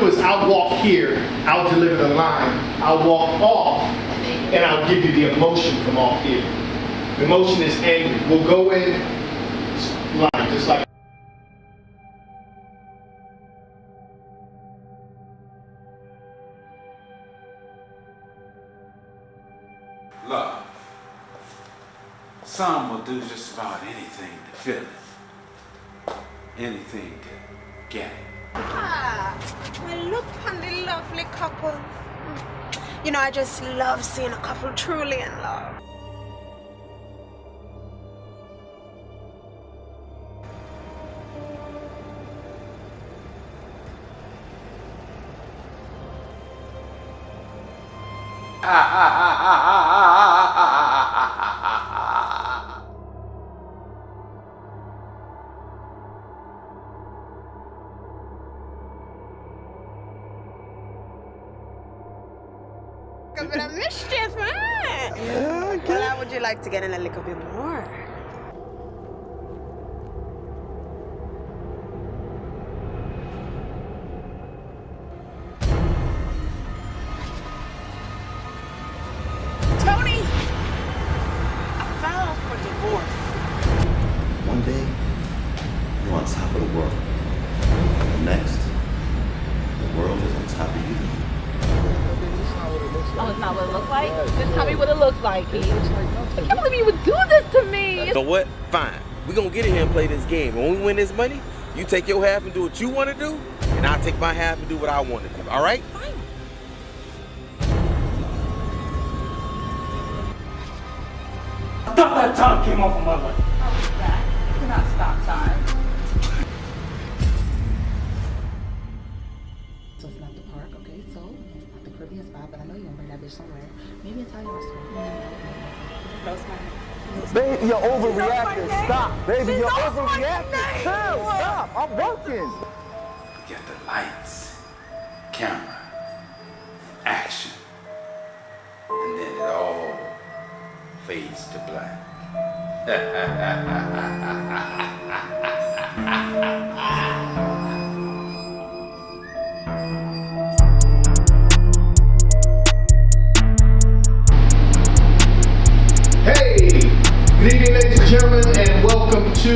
do is I'll walk here, I'll deliver the line, I'll walk off, and I'll give you the emotion from off here. The emotion is angry. We'll go in line, just like. Love. Some will do just about anything to feel it. Anything to get it. Ah, well, look on the lovely couple. You know, I just love seeing a couple truly in love. A bit of mischief, man. Yeah, okay. Well, how would you like to get in a little bit more? Tony! I filed for divorce. One day, you're on top of the world. The next, the world is on top of you. Oh, it's not what it looks like? Just tell me what it looks like, Keith. I can't believe you would do this to me. So what? Fine. We're going to get in here and play this game. When we win this money, you take your half and do what you want to do, and I'll take my half and do what I want to do. All right? Fine. I thought that time came off of my life. Oh, that. You cannot stop time. So it's not the park, okay? So it's not the Caribbean spot, but I know you're gonna bring that bitch somewhere. Maybe Italian restaurant. No. Baby, you're overreacting. Stop. Baby, you're overreacting. Chill. Stop. I'm working. We get the lights, camera, action, and then it all fades to black. Hey! Good evening, ladies and gentlemen, and welcome to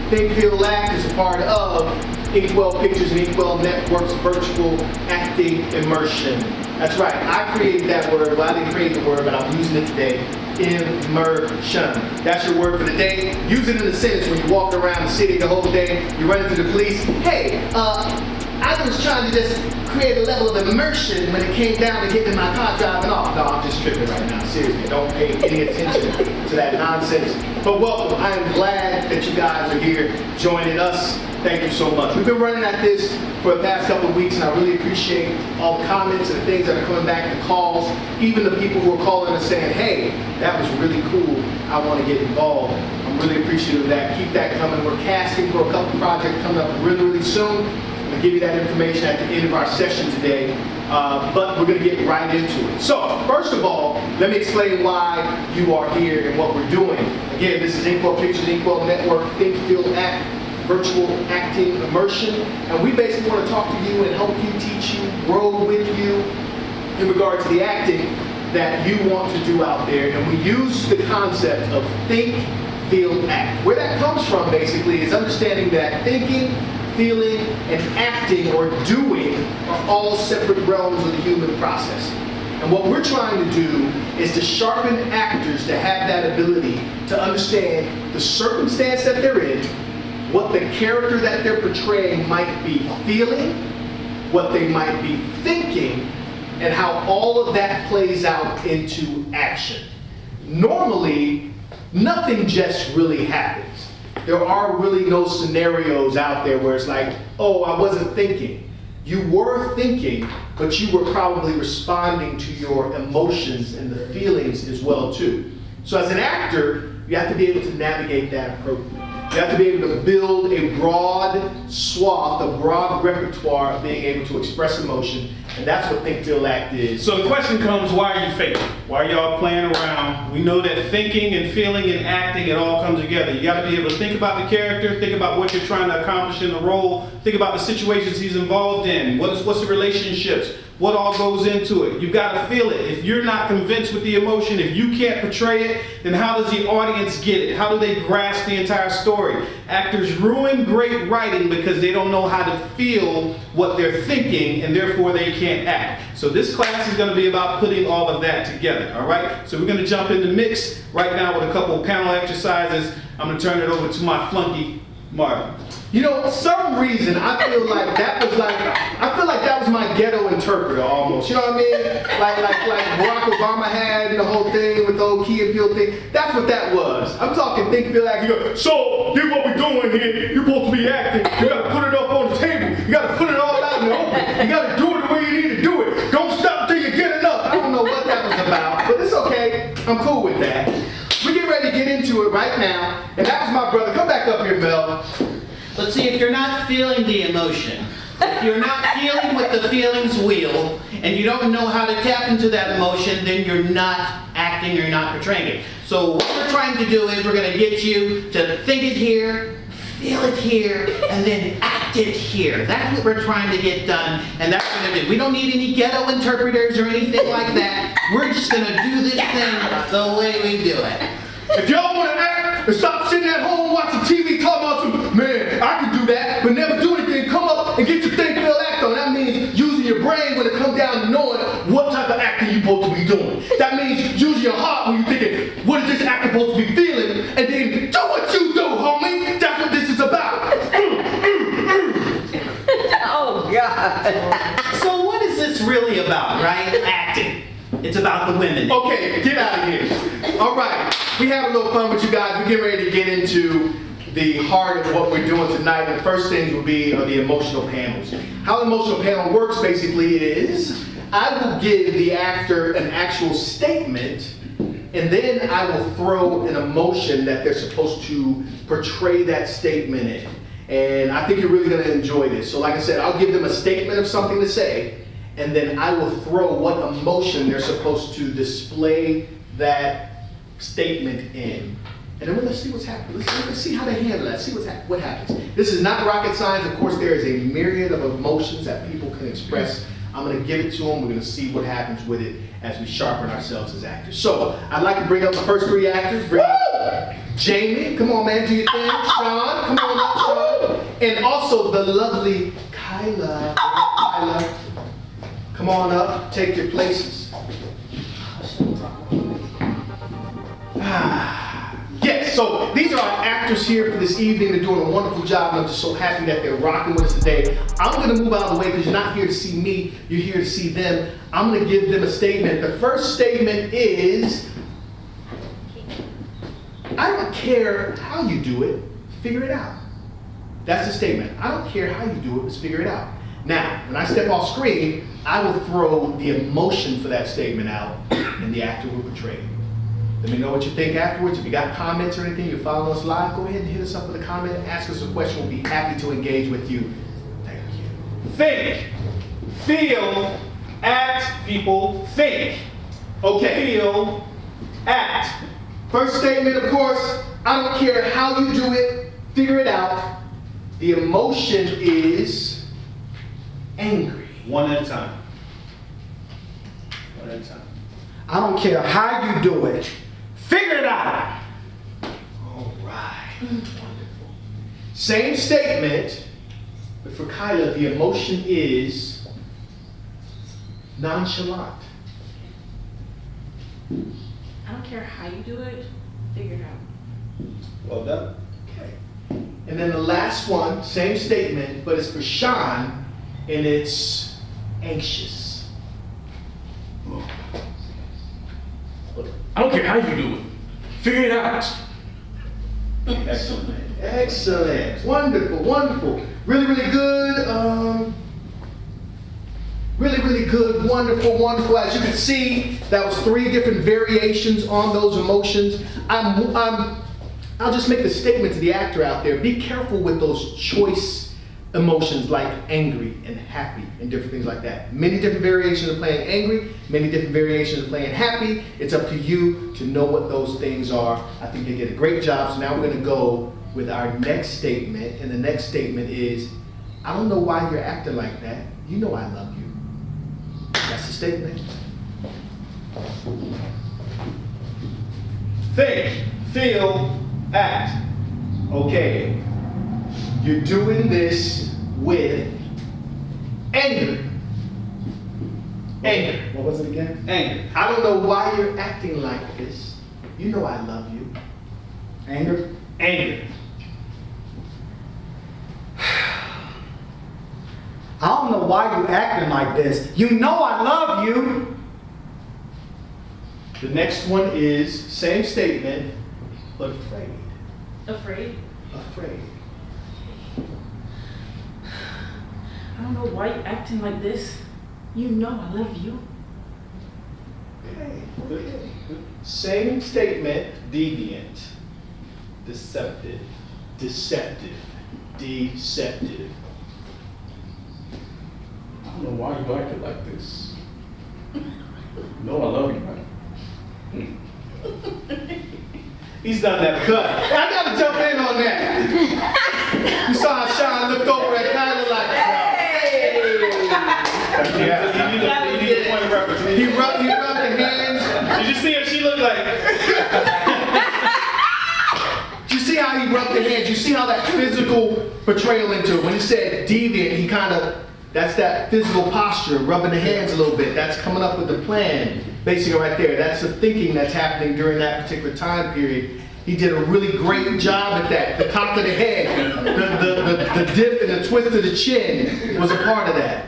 Think, Feel, Act as a part of Inkwell Pictures and Inkwell Network's virtual acting immersion. That's right, I created that word. Well, I didn't create the word, but I'm using it today. Immersion. That's your word for the day. Use it in the sentence when you walk around the city the whole day, you run into the police. Hey, I was trying to just create a level of immersion when it came down to getting my car driving off. No, I'm just tripping right now. Seriously, don't pay any attention to that nonsense. But welcome. I am glad that you guys are here joining us. Thank you so much. We've been running at this for the past couple of weeks, and I really appreciate all the comments and the things that are coming back, the calls, even the people who are calling us saying, hey, that was really cool. I want to get involved. I'm really appreciative of that. Keep that coming. We're casting for a couple projects coming up really, really soon. I'll give you that information at the end of our session today, but we're going to get right into it. So, first of all, let me explain why you are here and what we're doing. Again, this is Inkwell Pictures, Inkwell Network, Think, Feel, Act, virtual acting immersion, and we basically want to talk to you and help you, teach you, grow with you in regard to the acting that you want to do out there. And we use the concept of think, feel, act. Where that comes from, basically, is understanding that thinking, feeling, and acting or doing are all separate realms of the human process. And what we're trying to do is to sharpen actors to have that ability to understand the circumstance that they're in, what the character that they're portraying might be feeling, what they might be thinking, and how all of that plays out into action. Normally, nothing just really happens. There are really no scenarios out there where it's like, oh, I wasn't thinking. You were thinking, but you were probably responding to your emotions and the feelings as well too. So as an actor, you have to be able to navigate that appropriately. You have to be able to build a broad swath, a broad repertoire of being able to express emotion, and that's what Think, Feel, Act is. So the question comes, why are you faking? Why are y'all playing around? We know that thinking and feeling and acting, it all comes together. You got to be able to think about the character, think about what you're trying to accomplish in the role, think about the situations he's involved in, what's the relationships, what all goes into it. You've got to feel it. If you're not convinced with the emotion, if you can't portray it, then how does the audience get it? How do they grasp the entire story? Actors ruin great writing because they don't know how to feel what they're thinking, and therefore they can't act. So this class is going to be about putting all of that together, all right? So we're going to jump in the mix right now with a couple of panel exercises. I'm going to turn it over to my flunky, Marvin. You know, for some reason, I feel like that was my ghetto interpreter almost. You know what I mean? Like Barack Obama had the whole thing with the whole Key and Peele thing. That's what that was. I'm talking Think, Feel, Act. You go, so here's what we're doing here. You're supposed to be acting. You got to put it up on the table. You got to put it all out in the open. You got to do it the way you need to do it. Don't stop till you get enough. I don't know what that was about, but it's okay. I'm cool with that. We get ready to get into it right now, and that was my brother. Come back up here, Mel. Let's see, if you're not feeling the emotion, if you're not dealing with the feelings wheel, and you don't know how to tap into that emotion, then you're not acting, you're not portraying it. So what we're trying to do is we're going to get you to think it here, feel it here, and then act it here. That's what we're trying to get done, and that's what we're going to do. We don't need any ghetto interpreters or anything like that. We're just going to do this thing the way we do it. If y'all want to act and stop sitting at home watching TV talking about some, man, I can do that, but never do anything, come up and get your Think, Feel, Act on. That means using your brain when it comes down to knowing what type of acting you're supposed to be doing. That means using your heart when you're thinking, what is this actor supposed to be feeling? And then do what you do, homie. That's what this is about. Oh, God. So what is this really about, right? Acting. It's about the women. Okay, get out of here. All right, we have a little fun with you guys. We're getting ready to get into the heart of what we're doing tonight. The first things will be the emotional panels. How the emotional panel works basically is I will give the actor an actual statement, and then I will throw an emotion that they're supposed to portray that statement in. And I think you're really going to enjoy this. So like I said, I'll give them a statement of something to say, and then I will throw what emotion they're supposed to display that statement in. And then let's see what's happening. Let's see how they handle that. See what happens. This is not rocket science. Of course, there is a myriad of emotions that people can express. I'm going to give it to them. We're going to see what happens with it as we sharpen ourselves as actors. So I'd like to bring up the first three actors. Bring up Jaime. Come on, man. Do your thing. Shawn. Come on up, Shawn. And also the lovely Kyla. Kyla. Come on up, take your places. Yes, so these are our actors here for this evening. They're doing a wonderful job, and I'm just so happy that they're rocking with us today. I'm going to move out of the way because you're not here to see me, you're here to see them. I'm going to give them a statement. The first statement is, I don't care how you do it, figure it out. That's the statement. I don't care how you do it, just figure it out. Now, when I step off screen, I will throw the emotion for that statement out, and the actor will portray it. Let me know what you think afterwards. If you got comments or anything, you're following us live, go ahead and hit us up with a comment, ask us a question. We'll be happy to engage with you. Thank you. Think, feel, act, people, think. Okay. Feel, act. First statement, of course, I don't care how you do it, figure it out. The emotion is angry. One at a time. One at a time. I don't care how you do it. Figure it out. All right. Wonderful. Same statement, but for Kyla, the emotion is nonchalant. I don't care how you do it. Figure it out. Well done. Okay. And then the last one, same statement, but it's for Shawn, and it's anxious. I don't care how you do it. Figure it out. Excellent. Excellent. Wonderful, wonderful. Really, really good. Really, really good. Wonderful, wonderful. As you can see, that was 3 different variations on those emotions. I'm I'll just make the statement to the actor out there, be careful with those choice emotions like angry and happy and different things like that. Many different variations of playing angry, many different variations of playing happy. It's up to you to know what those things are. I think they did a great job. So now we're gonna go with our next statement, and the next statement is, I don't know why you're acting like that. You know I love you. That's the statement. Think, feel, act. Okay, you're doing this with anger. Anger. What was it again? Anger. I don't know why you're acting like this. You know I love you. Anger? Anger. I don't know why you acting like this. You know I love you. The next one is same statement, but afraid. Afraid? Afraid. I don't know why you're acting like this. You know I love you. Okay. Same statement, deviant, deceptive, deceptive, deceptive. I don't know why you acting like this. No, I love you, man. He's done that cut. I gotta jump in on that. You saw how Shawn looked over at Kyla like, hey! Yeah. You need a point of reference. He rubbed the hands. Did you see her? She looked like. You see how he rubbed the hands? You see how that physical portrayal into it? When he said deviant, he kind of, that's that physical posture, rubbing the hands a little bit. That's coming up with the plan. Basically right there, that's the thinking that's happening during that particular time period. He did a really great job at that. The cock of the head, the dip and the twist of the chin was a part of that.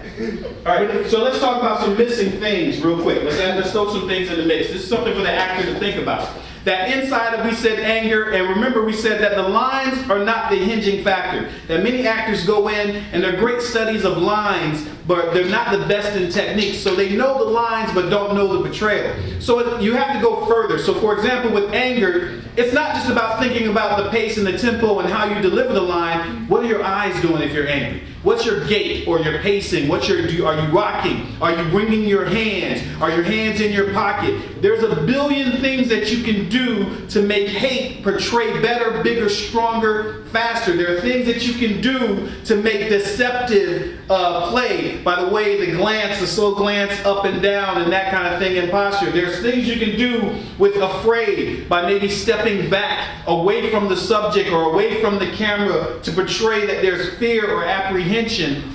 All right, so let's talk about some missing things real quick. Let's throw some things in the mix. This is something for the actor to think about. That inside of, we said anger, and remember we said that the lines are not the hinging factor. That many actors go in and they're great studies of lines, but they're not the best in techniques. So they know the lines but don't know the portrayal. So you have to go further. So for example, with anger, it's not just about thinking about the pace and the tempo and how you deliver the line. What are your eyes doing if you're angry? What's your gait or your pacing? Are you rocking? Are you wringing your hands? Are your hands in your pocket? There's a billion things that you can do to make hate portray better, bigger, stronger, faster. There are things that you can do to make deceptive play. By the way, the slow glance up and down and that kind of thing in posture. There's things you can do with afraid by maybe stepping back away from the subject or away from the camera to portray that there's fear or apprehension.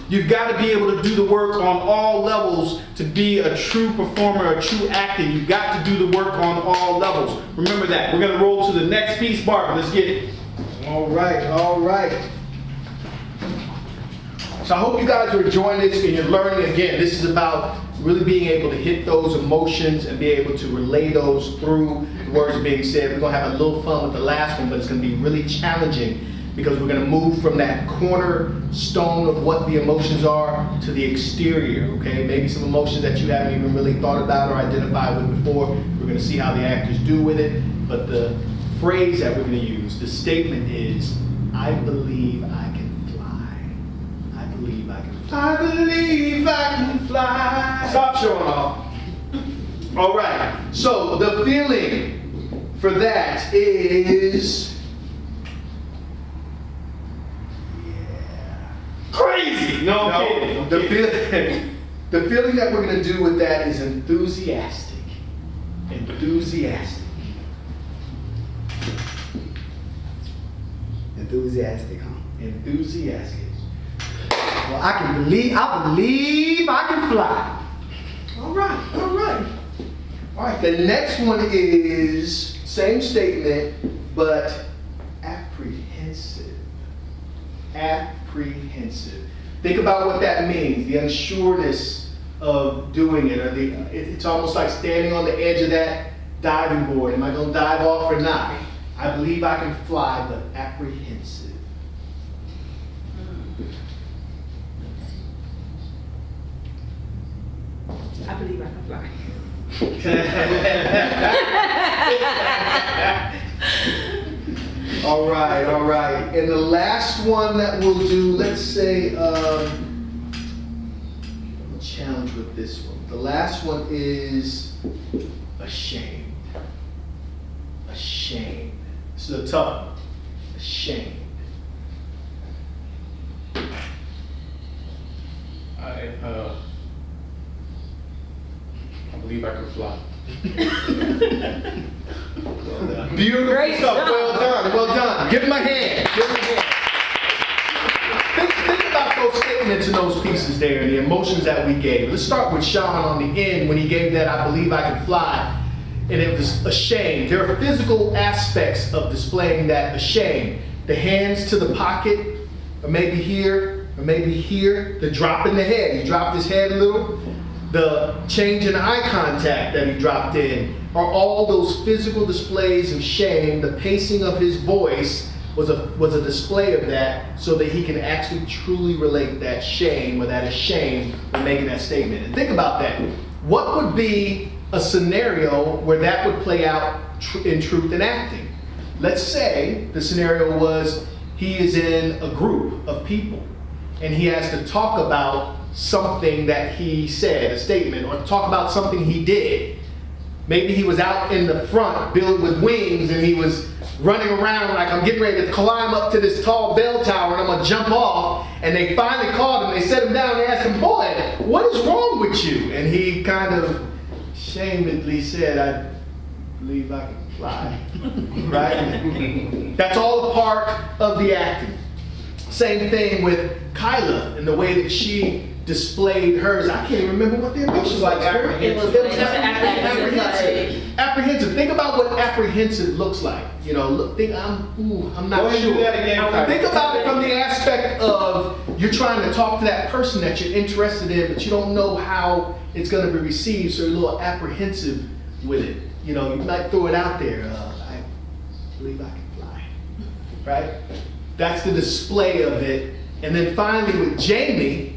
You've got to be able to do the work on all levels to be a true performer, a true actor. You've got to do the work on all levels. Remember that. We're going to roll to the next piece, Marvin. Let's get it. All right, all right. So I hope you guys are enjoying this and you're learning. Again, this is about really being able to hit those emotions and be able to relay those through the words being said. We're going to have a little fun with the last one, but it's going to be really challenging because we're going to move from that cornerstone of what the emotions are to the exterior, okay? Maybe some emotions that you haven't even really thought about or identified with before. We're going to see how the actors do with it, but the phrase that we're going to use, the statement is, I believe I can fly. I believe I can fly. I believe I can fly. Stop showing off. All right, so the feeling for that is crazy. No, I'm kidding. The feeling that we're going to do with that is enthusiastic. Enthusiastic. Enthusiastic, huh? Enthusiastic. Well, I believe I can fly. All right, all right. All right, the next one is same statement, but apprehensive. Apprehensive. Think about what that means, the unsureness of doing it. It's almost like standing on the edge of that diving board. Am I going to dive off or not? I believe I can fly, but apprehensive. I believe I can fly. All right. And the last one that we'll do, let's say, I'm challenged with this one. The last one is ashamed. Ashamed. This is a tough one. Ashamed. I believe I can fly. Beautiful Great stuff. job. Well done. Give him a hand. Think about those statements and those pieces there and the emotions that we gave. Let's start with Shawn on the end when he gave that I believe I can fly. And it was ashamed. There are physical aspects of displaying that ashamed. The hands to the pocket, or maybe here, or maybe here. The drop in the head. He dropped his head a little. The change in eye contact that he dropped in are all those physical displays of shame. The pacing of his voice was a display of that so that he can actually truly relate that shame or that ashamed when making that statement. And think about that. What would be a scenario where that would play out in truth in acting? Let's say the scenario was he is in a group of people and he has to talk about something that he said, a statement, or talk about something he did. Maybe he was out in the front, built with wings, and he was running around like, I'm getting ready to climb up to this tall bell tower and I'm gonna jump off. And they finally called him, they set him down and asked him, boy, what is wrong with you? And he kind of shamedly said, I believe I can fly, right? That's all a part of the acting. Same thing with Kyla and the way that she displayed hers. I can't even remember what the emotion was like. Apprehensive. Think about what apprehensive looks like. You know, I'm not sure. Think about it from the aspect of you're trying to talk to that person that you're interested in, but you don't know how it's going to be received, so you're a little apprehensive with it. You know, you might throw it out there. I believe I can fly. Right? That's the display of it. And then finally with Jaime,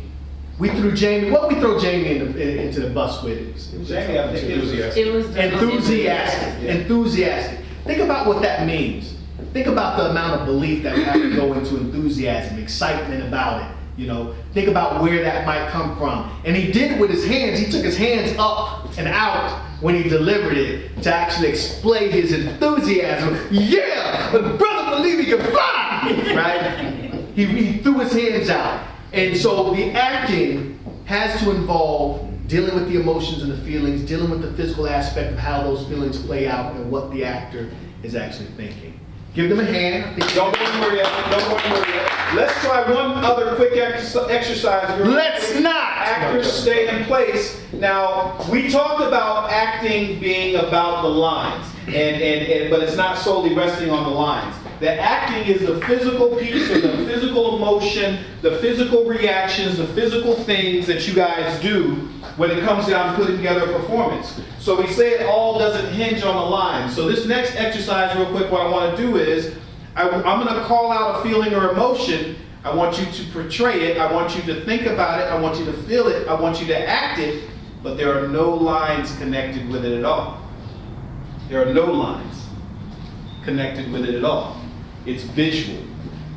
we threw Jaime into the bus with. Jaime, I think enthusiastic. Think about what that means. Think about the amount of belief that we have to go into enthusiasm, excitement about it. You know, think about where that might come from. And he did it with his hands. He took his hands up and out when he delivered it to actually display his enthusiasm. Yeah, the brother believe he can fly, right? He threw his hands out. And so the acting has to involve dealing with the emotions and the feelings, dealing with the physical aspect of how those feelings play out and what the actor is actually thinking. Give them a hand. Don't worry yet. Let's try one other quick exercise. Let's not! Actors stay in place. Now, we talked about acting being about the lines, but it's not solely resting on the lines. The acting is the physical piece or the physical emotion, the physical reactions, the physical things that you guys do when it comes down to putting together a performance. So we say it all doesn't hinge on the lines. So this next exercise, real quick, what I want to do is, I'm going to call out a feeling or emotion. I want you to portray it. I want you to think about it. I want you to feel it. I want you to act it. But there are no lines connected with it at all. There are no lines connected with it at all. It's visual.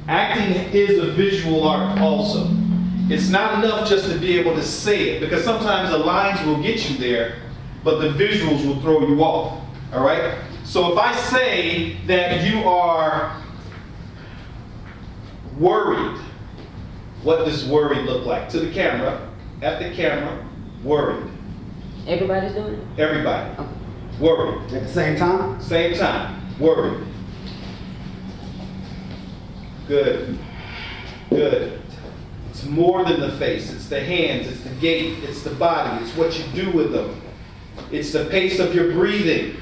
Acting is a visual art also. It's not enough just to be able to say it, because sometimes the lines will get you there, but the visuals will throw you off. All right? So if I say that you are worried, what does worried look like? To the camera, at the camera, worried. Everybody's doing it? Everybody. Worried. At the same time? Same time. Worried. Good. Good. It's more than the face. It's the hands. It's the gait. It's the body. It's what you do with them. It's the pace of your breathing.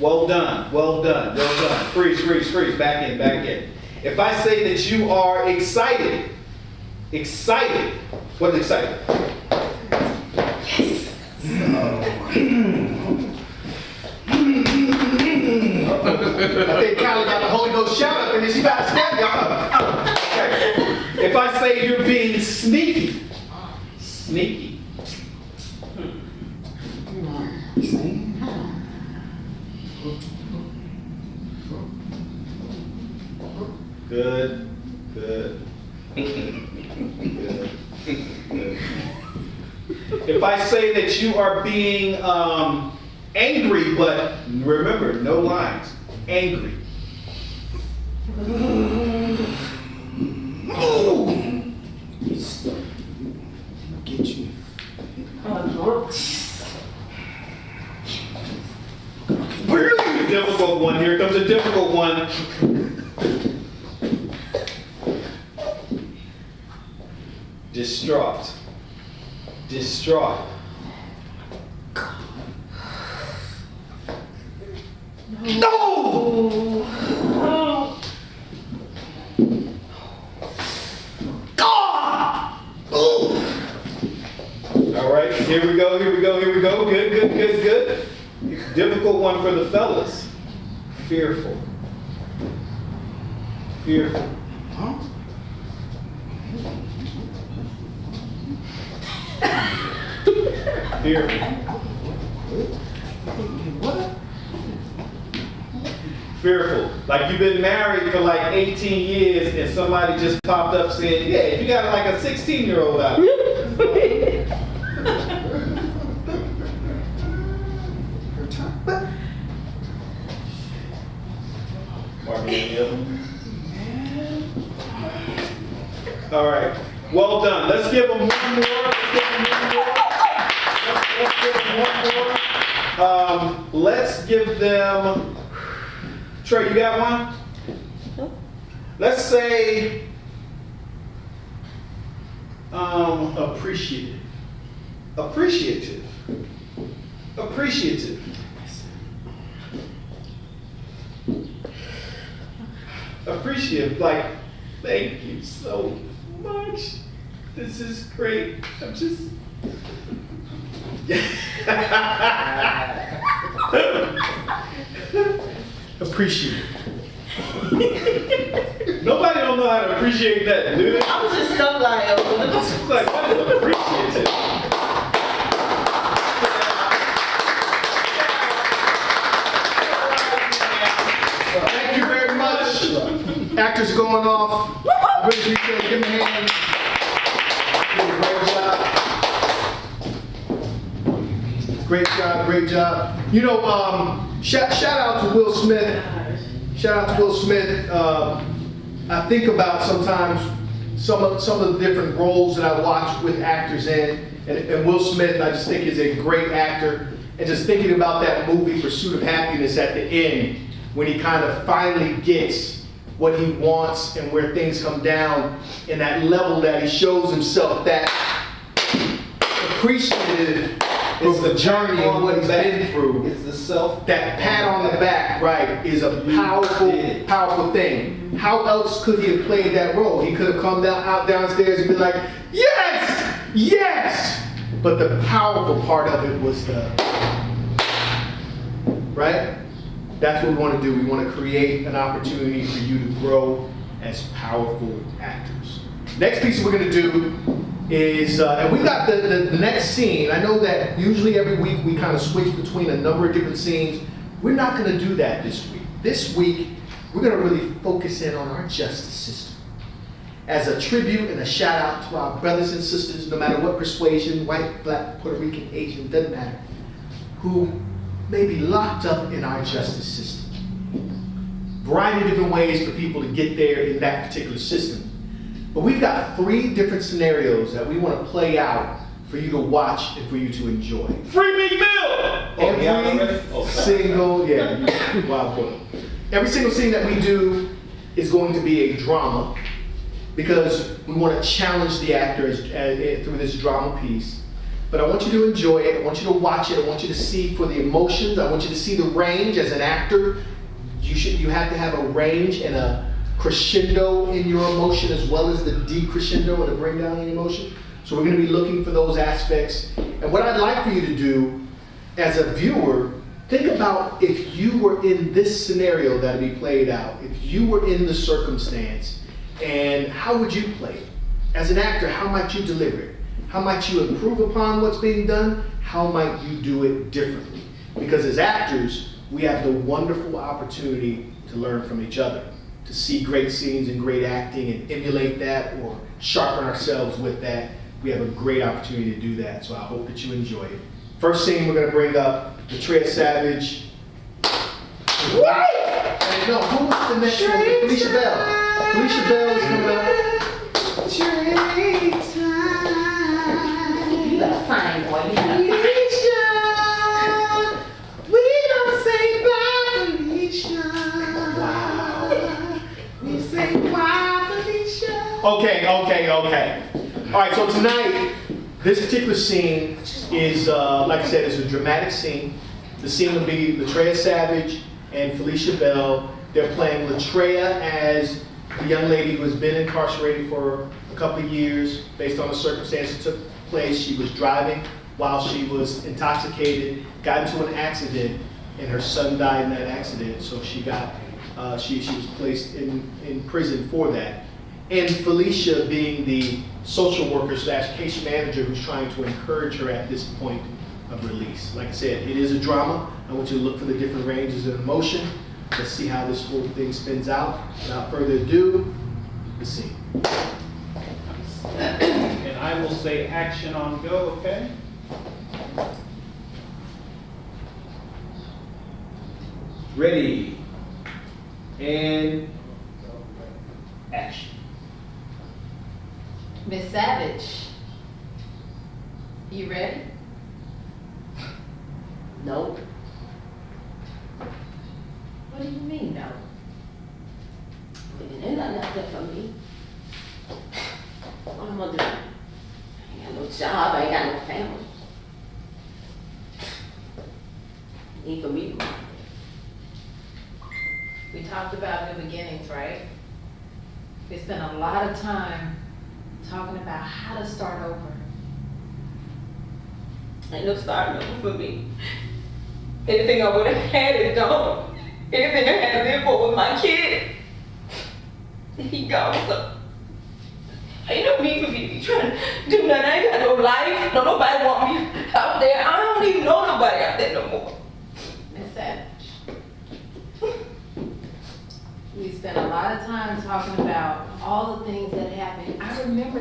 Well done. Well done. Well done. Freeze, freeze, freeze. Back in, back in. If I say that you are excited, excited. What is excited? Yes. I think Kyla got the Holy Ghost shout up and then she got to stand up. Okay. If I say you're being sneaky, sneaky. Good. Good. Good. Good. If I say that you are being angry, but remember, no lines. Angry. Get you. Really difficult one. Here comes a difficult one. Distraught. Distraught. No! All right, here we go, here we go, here we go. Good, good, good, good. Difficult one for the fellas. Fearful. Fearful. Huh? Fearful. What? Fearful. Like you've been married for like 18 years and somebody just popped up saying, yeah, you got like a 16-year-old out. Marvin, all right. Well done. Let's give them one more. Let's give them one more. Let's give them. Trey, you got one? Let's say appreciative. Appreciative. Appreciative. Appreciative, like, thank you so much. This is great. I'm just. Appreciate. Nobody don't know how to appreciate that, do they? I was just stuck like, like, what is appreciative? Thank you very much. Actors going off. Really appreciate it. Give them a hand. Great job, great job. You know, shout out to Will Smith. Shout out to Will Smith. I think about sometimes some of the different roles that I watch with actors in, and Will Smith, I just think is a great actor. And just thinking about that movie, Pursuit of Happiness, at the end, when he kind of finally gets what he wants and where things come down, and that level that he shows himself that appreciative is the journey and what he's been through. It's the self. That pat on the back, right, is a powerful, powerful thing. How else could he have played that role? He could have come out downstairs and been like, yes, yes. But the powerful part of it was the, right? That's what we want to do. We want to create an opportunity for you to grow as powerful actors. Next piece we're going to do is, and we got the next scene. I know that usually every week we kind of switch between a number of different scenes. We're not going to do that this week. This week, we're going to really focus in on our justice system as a tribute and a shout out to our brothers and sisters, no matter what persuasion, white, black, Puerto Rican, Asian, doesn't matter, who may be locked up in our justice system. Variety of different ways for people to get there in that particular system. But we've got 3 different scenarios that we want to play out for you to watch and for you to enjoy. Free Meat Mill! Every single scene that we do is going to be a drama because we want to challenge the actors through this drama piece. But I want you to enjoy it. I want you to watch it. I want you to see for the emotions. I want you to see the range as an actor. You have to have a range and a crescendo in your emotion as well as the decrescendo or the bring down in emotion. So we're going to be looking for those aspects. And what I'd like for you to do as a viewer, think about if you were in this scenario that would be played out, if you were in the circumstance, and how would you play it? As an actor, how might you deliver it? How might you improve upon what's being done? How might you do it differently? Because as actors, we have the wonderful opportunity to learn from each other. to see great scenes and great acting and emulate that or sharpen ourselves with that, we have a great opportunity to do that. So I hope that you enjoy it. First scene, we're going to bring up Latraia Savage. And no, who was the next one? Felicia Bell. Felicia Bell is coming up. You got a fine boy. You got a We don't say bye, Felicia. Wow. We say bye, Felicia. Okay. All right, so tonight, this particular scene is, like I said, it's a dramatic scene. The scene will be Latraia Savage and Felicia Bell. They're playing Latraia as the young lady who has been incarcerated for a couple of years based on the circumstances that took place. She was driving while she was intoxicated, got into an accident, and her son died in that accident. So she got, she was placed in prison for that. And Felicia being the social worker / case manager who's trying to encourage her at this point of release. Like I said, it is a drama. I want you to look for the different ranges of emotion. Let's see how this whole thing spins out. Without further ado, the scene. And I will say action on go, okay? Ready. And action. Miss Savage, you ready? Nope. What do you mean, no? Ain't nothing out there for me. What am I gonna do? I ain't got no job, I ain't got no family. Ain't for me. We talked about new beginnings, right? We spent a lot of time talking about how to start over. Ain't no starting over for me. Anything I would have had is gone. Anything I had to live for was my kid. He gone, so ain't no need for me to be trying to do nothing. I ain't got no life. No nobody want me out there. I don't even know nobody out there no more. Miss Savage, we spent a lot of time talking about all the things that happened. I remember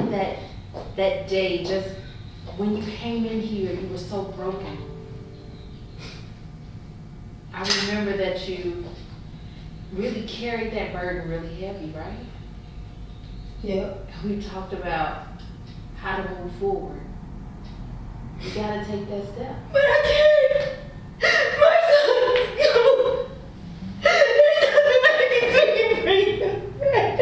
that day, just when you came in here, you were so broken. I remember that you really carried that burden really heavy, right? Yeah. We talked about how to move forward. You gotta take that step. But I can't. My son is gone. There's nothing I can do to bring him back.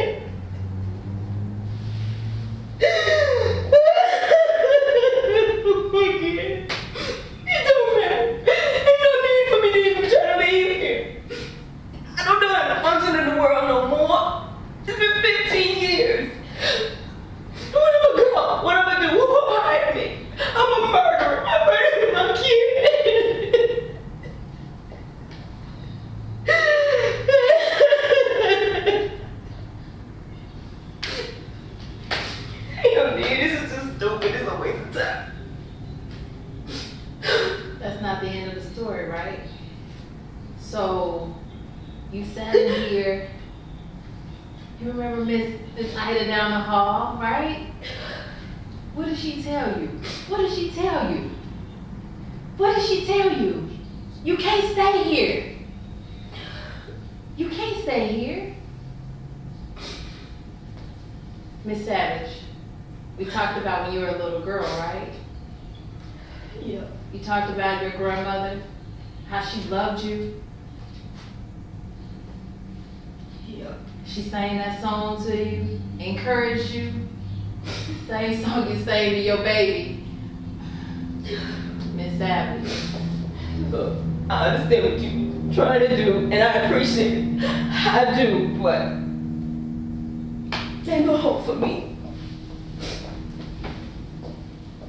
It don't matter. Ain't no need for me to even try to leave here. I don't know how to function in the world no more. It's been 15 years. What am I gonna go? What am I gonna do? Who will hire me? I'm a murderer. I murdered my kid. Ain't no need. This is just stupid. It's a waste of time. That's not the end of the story, right? So, you sat in here, you remember Miss Ida down the hall, right? What did she tell you? What did she tell you? What did she tell you? You can't stay here. You can't stay here. Miss Savage, we talked about when you were a little girl, right? Yeah. You talked about your grandmother, how she loved you. Yeah. She sang that song to you, encouraged you. Same song you sang to your baby. Miss Savage. Look, I understand what you're trying to do, and I appreciate it. I do, but ain't no hope for me.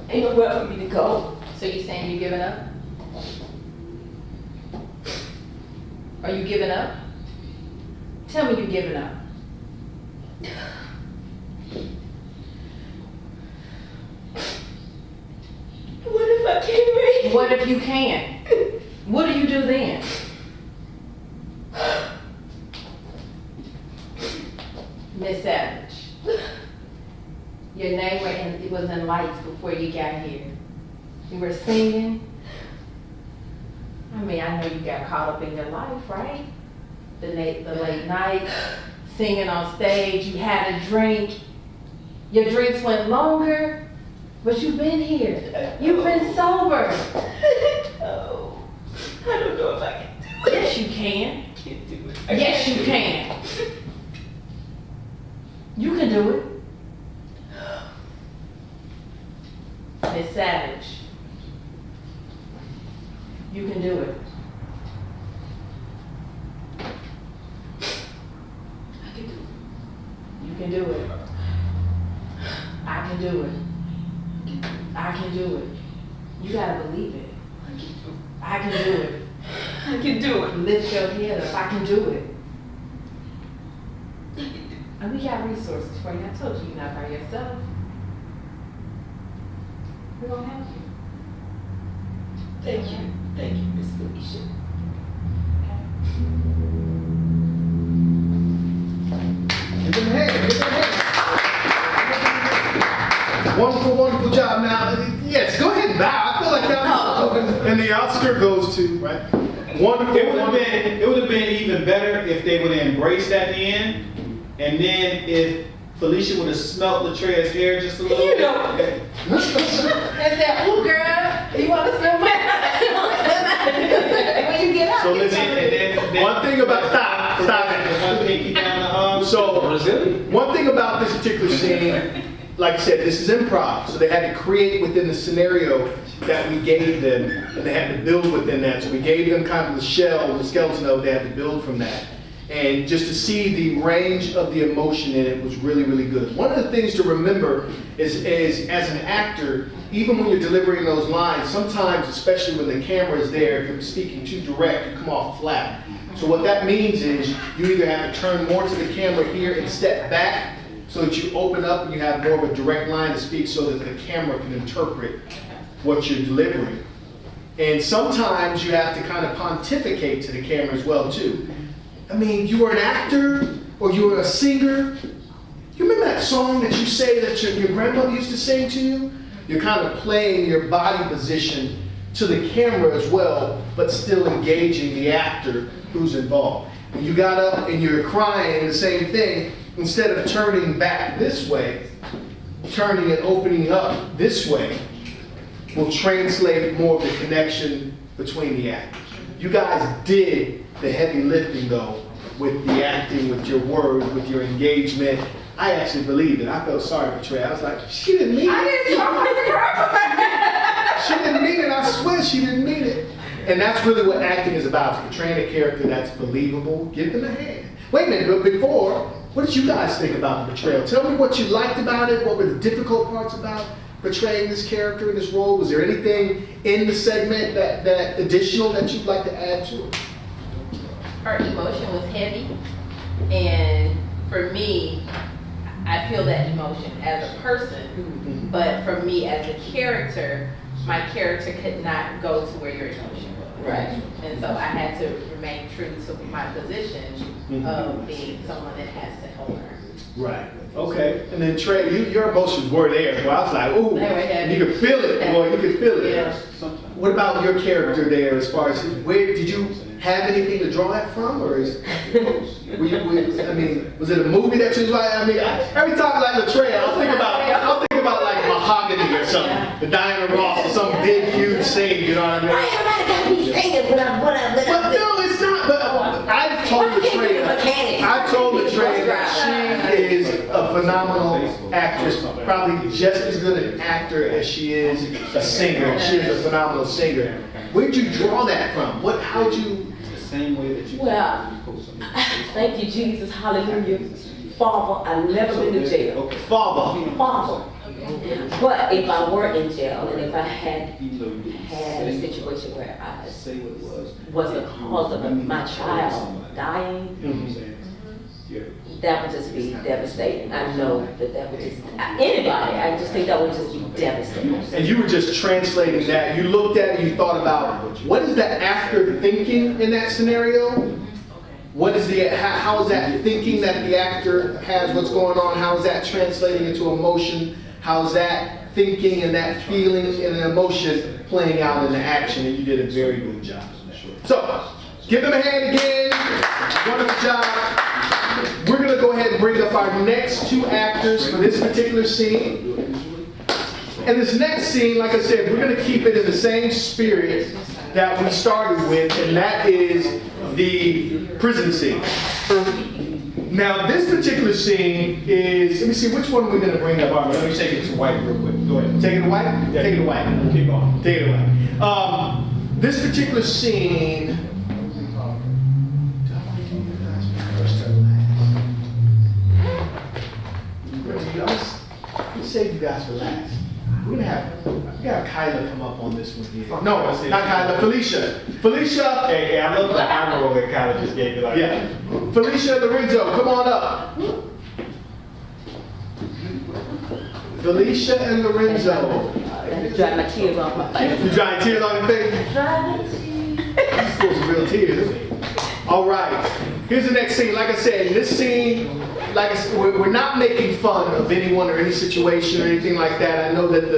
Ain't nowhere for me to go. So you saying you giving up? Are you giving up? Tell me you giving up. What if I can't read? What if you can't? What do you do then? Your name it was in lights before you got here. You were singing. I mean, I know you got caught up in your life, right? The late nights, singing on stage, you had a drink. Your drinks went longer, but you've been here. You've been sober. Oh, I don't know if I can do it. Yes, you can. I can't do it. Yes, you can. You can do it. Miss Savage. You can do it. I can do it. You can do it. I can do it. I can do it. You gotta believe it. I can do it. I can do it. Lift your head up. I can do it. And we got resources for you. I told you you're not by yourself. We're gonna help you. Thank you. Thank you, Miss Felicia. Give them a hand. Give them a hand. Wonderful, wonderful job. Now, yes, go ahead and bow. I feel like y'all. And the Oscar goes to, right? Wonderful. It would have been even better if they would have embraced at the end, and then if Felicia would have smelt Latraia's hair just a little bit. And said, "Ooh, girl, you want to smell my when you get out?" So then one thing about stop it. So one thing about this particular scene, like I said, this is improv. So they had to create within the scenario that we gave them, and they had to build within that. So we gave them kind of the shell, the skeleton of it. They had to build from that. And just to see the range of the emotion in it was really, really good. One of the things to remember is as an actor, even when you're delivering those lines, sometimes, especially when the camera is there, if you're speaking too direct, you come off flat. So what that means is you either have to turn more to the camera here and step back so that you open up and you have more of a direct line to speak so that the camera can interpret what you're delivering. And sometimes you have to kind of pontificate to the camera as well, too. I mean, you were an actor or you were a singer. You remember that song that you say that your grandmother used to sing to you? You're kind of playing your body position to the camera as well, but still engaging the actor who's involved. And you got up and you're crying, the same thing. Instead of turning back this way, turning and opening up this way will translate more of the connection between the actors. You guys did the heavy lifting though, with the acting, with your words, with your engagement. I actually believed it. I felt sorry for Trey. I was like, she didn't mean it. I didn't She didn't mean it. I swear she didn't mean it. And that's really what acting is about. Portraying a character that's believable. Give them a hand. Wait a minute, but before, what did you guys think about the portrayal? Tell me what you liked about it. What were the difficult parts about portraying this character in this role? Was there anything in the segment that additional that you'd like to add to it? Her emotion was heavy, and for me, I feel that emotion as a person, but for me as a character, my character could not go to where your emotion was. Right. And so I had to remain true to my position of being someone that has to help her. Right. Okay. And then Trey, your emotions were there. Well, I was like, ooh, you could feel it, boy. You could feel it. Yeah. What about your character there? As far as where did you have anything to draw that from, or is I mean, was it a movie that you was like? I mean, every time like Latraia, I'll think about like Mahogany or something, the Diana Ross or some big huge scene. You know what I mean? Why everybody gotta be singing when I'm But no, it's not. But I told Latraia that she is a phenomenal actress, probably just as good an actor as she is a singer. She is a phenomenal singer. Where'd you draw that from? How'd you? The same way that you. Well, thank you, Jesus. Hallelujah. Father, I've never been to jail. Father. But if I were in jail and if I had a situation where I was the cause of my child dying, that would just be devastating. I know that would just, anybody, I just think that would just be devastating. And you were just translating that. You looked at it, you thought about, what is the actor thinking in that scenario? What is how is that thinking that the actor has, what's going on? How is that translating into emotion? How's that thinking and that feeling and emotion playing out in the action? And you did a very good job. So, give them a hand again. Wonderful job. We're going to go ahead and bring up our next two actors for this particular scene. And this next scene, like I said, we're going to keep it in the same spirit that we started with, and that is the prison scene. Now, this particular scene is, let me see, which one are we going to bring up? Let me take it to white real quick. Go ahead. Take it to white? Yeah. Take it to white. Keep going. Take it to white. This particular scene, let's save you guys for last. We got Kyla come up on this one here. No, not Kyla, Felicia. Felicia. Hey, I love the eye roll that Kyla just gave you. Like, yeah. Felicia and Lorenzo, come on up. Felicia and Lorenzo. Dry my tears off my face. You drying tears on your face? Dry my tears. These supposed to be real tears. All right. Here's the next scene. Like I said, in this scene, like I said, we're not making fun of anyone or any situation or anything like that. I know that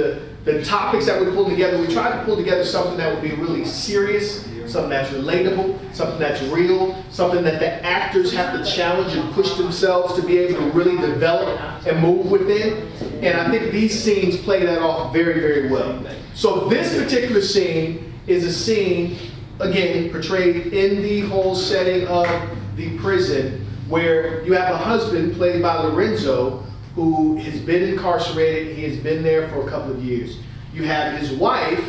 the topics that we pulled together, we tried to pull together something that would be really serious, something that's relatable, something that's real, something that the actors have to challenge and push themselves to be able to really develop and move within. And I think these scenes play that off very, very well. So this particular scene is a scene, again, portrayed in the whole setting of the prison, where you have a husband played by Lorenzo who has been incarcerated. He has been there for a couple of years. You have his wife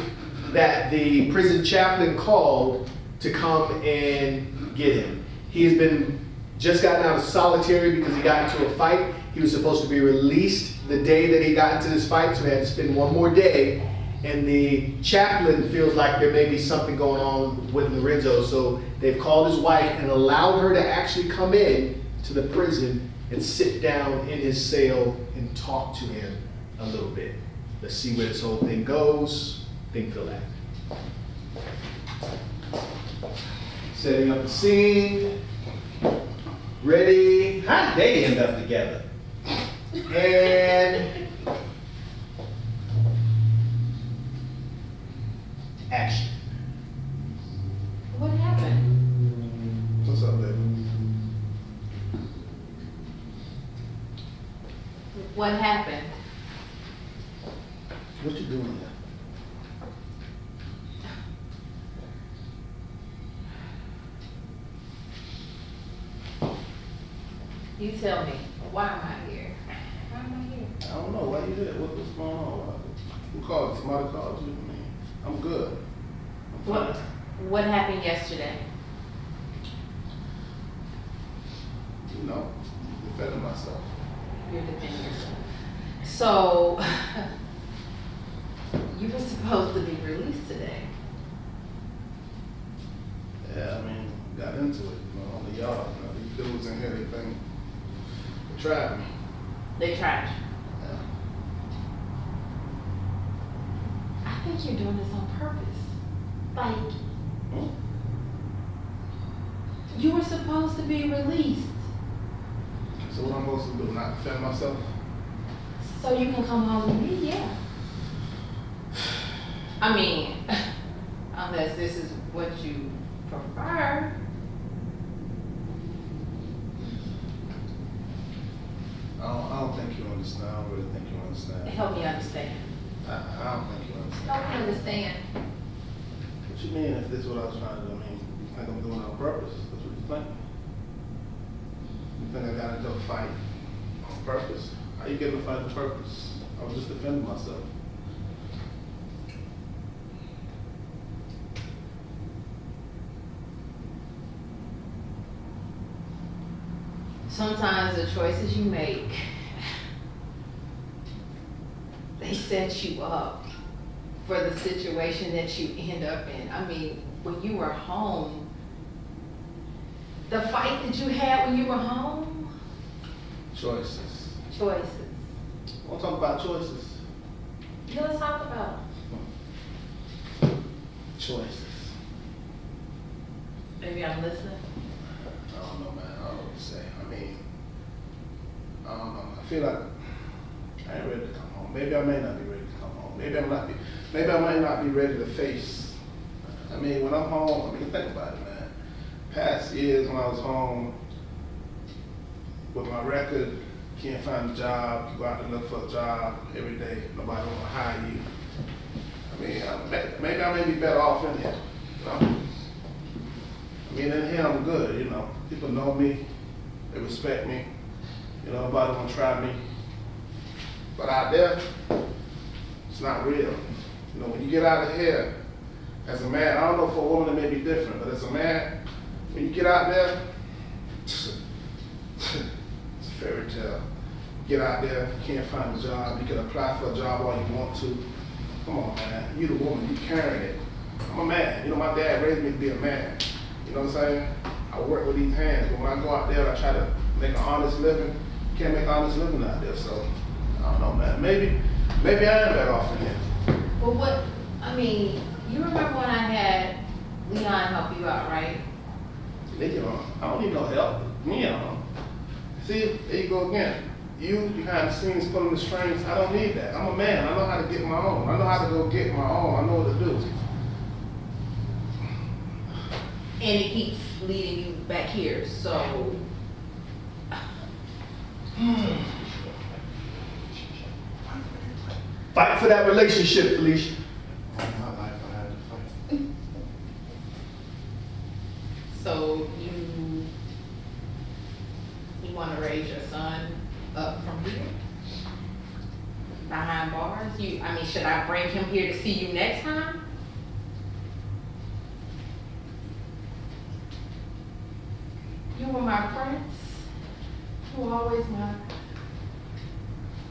that the prison chaplain called to come and get him. He has been just gotten out of solitary because he got into a fight. He was supposed to be released the day that he got into this fight, so he had to spend one more day. And the chaplain feels like there may be something going on with Lorenzo, so they've called his wife and allowed her to actually come in to the prison and sit down in his cell and talk to him a little bit. Let's see where this whole thing goes. Think feel that. Setting up the scene. Ready. How'd they end up together? And action. What happened? What's up, baby? What happened? What you doing here? You tell me. Why am I here? Why am I here? I don't know. Why you here? What's going on? Who called? Somebody called you? I mean, I'm good. I'm fine. What happened yesterday? You know, defending myself. You're defending yourself. So, you were supposed to be released today. Yeah, I mean, got into it, you know, on the yard. You know, these dudes in here, they think they tried me. They tried you. Yeah. I think you're doing this on purpose. Like, you were supposed to be released. So what I'm supposed to do? Not defend myself? So you can come home with me, yeah. I mean, unless this is what you prefer. I don't think you understand. I don't really think you understand. Help me understand. I don't think you understand. Help me understand. What you mean if this is what I was trying to do? I mean, you think I'm doing it on purpose? That's what you think? You think I got into a fight on purpose? How you get in a fight on purpose? I was just defending myself. Sometimes the choices you make, they set you up for the situation that you end up in. I mean, when you were home, the fight that you had when you were home? Choices. Choices. I want to talk about choices. Let's talk about Choices. Maybe I'm listening. I don't know, man. I don't know what to say. I mean, I don't know. I feel like I ain't ready to come home. home. Maybe I may not be ready to come home. Maybe I might not be ready to face. I mean, when I'm home, I mean, think about it, man. Past years when I was home with my record, can't find a job, you go out to look for a job every day, nobody want to hire you. I mean, maybe I may be better off in here, you know? I mean, in here I'm good, you know. People know me, they respect me, you know, nobody want to try me. But out there, it's not real. You know, when you get out of here, as a man, I don't know, for a woman it may be different, but as a man, when you get out there, it's a fairy tale. You get out there, you can't find a job, you can apply for a job all you want to. Come on, man, you the woman, you carrying it. I'm a man, you know, my dad raised me to be a man. You know what I'm saying? I work with these hands, but when I go out there, I try to make an honest living. You can't make an honest living out there, so I don't know, man. Maybe I am better off in here. Well, what, I mean, you remember when I had Leon help you out, right? Leon, I don't need no help. Leon. See, there you go again. You behind the scenes pulling the strings, I don't need that. I'm a man, I know how to get my own. I know how to go get my own, I know what to do. And it keeps leading you back here, so. Fight for that relationship, Felicia. All my life I had to fight. So you want to raise your son up from here? Behind bars? I mean, should I bring him here to see you next time? You were my prince. You were always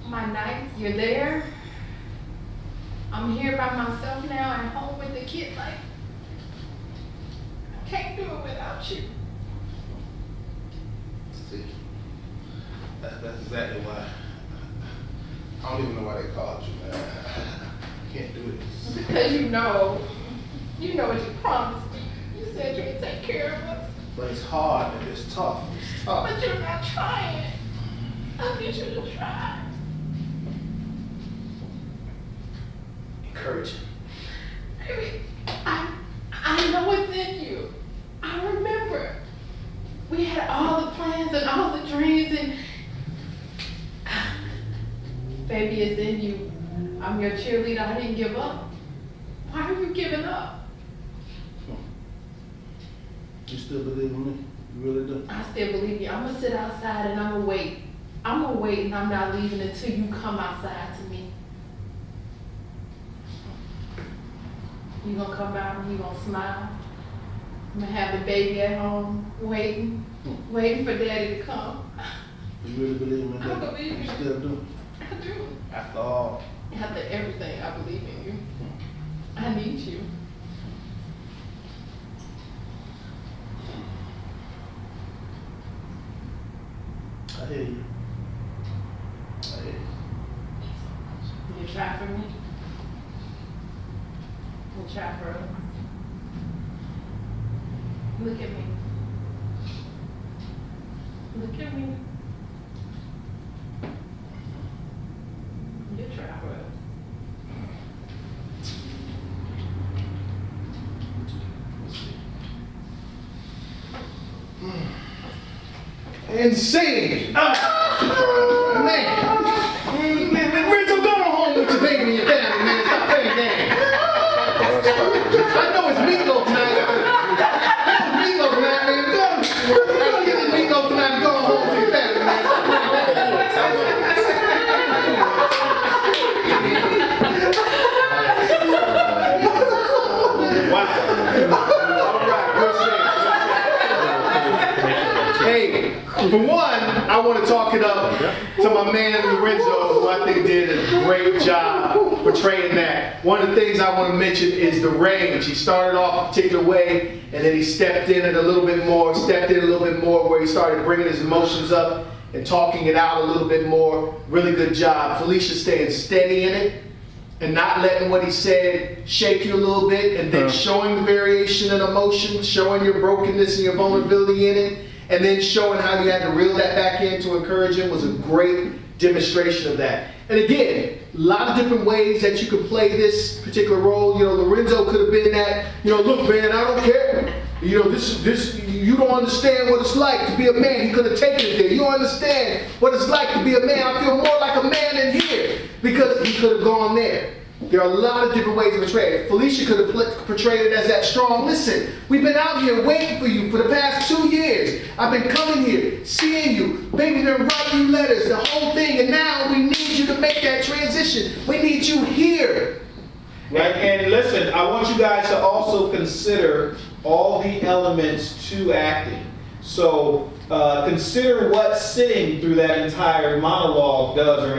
my knight. You're there. I'm here by myself now at home with the kid. Like, I can't do it without you. See, that's exactly why. I don't even know why they called you, man. I can't do this. Because you know what you promised me. You said you would take care of us. But it's hard and it's tough. It's tough. But you're not trying. I need you to try. Encouraging. Baby, I know it's in you. I remember. We had all the plans and all the dreams and baby, it's in you. I'm your cheerleader. I didn't give up. Why are you giving up? You still believe in me? You really do? I still believe you. I'm gonna sit outside and I'm gonna wait. I'm gonna wait and I'm not leaving until you come outside to me. You gonna come out and you gonna smile. I'm gonna have the baby at home waiting for daddy to come. You really believe in me? I believe you. You still do? I do. After all? After everything, I believe in you. I need you. I hear you. I hear you. You try for me? You try for us? Look at me. Look at me. You try for us. Insane! Man! Lorenzo, go home with your baby and your family, man. Stop playing games. I know it's Mico tonight. It's Mico tonight, man. Go get this Mico tonight and go home to your family, man. Wow. All right, good shit. Hey, for one, I want to talk it up to my man Lorenzo, who I think did a great job portraying that. One of the things I want to mention is the range. He started off a particular way, and then he stepped in it a little bit more, where he started bringing his emotions up and talking it out a little bit more. Really good job. Felicia staying steady in it and not letting what he said shake you a little bit, and then showing the variation in emotion, showing your brokenness and your vulnerability in it, and then showing how you had to reel that back in to encourage him was a great demonstration of that. And again, a lot of different ways that you could play this particular role. You know, Lorenzo could have been that, you know, look, man, I don't care. You know, this, you don't understand what it's like to be a man. He could have taken it there. You don't understand what it's like to be a man. I feel more like a man in here, because he could have gone there. There are a lot of different ways to portray it. Felicia could have portrayed it as that strong. Listen, we've been out here waiting for you for the past 2 years. I've been coming here, seeing you. Baby's been writing you letters, the whole thing. And now we need you to make that transition. We need you here. Right? And listen, I want you guys to also consider all the elements to acting. So consider what sitting through that entire monologue does, or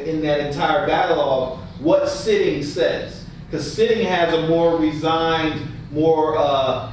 in that entire dialogue, what sitting says. Because sitting has a more resigned, more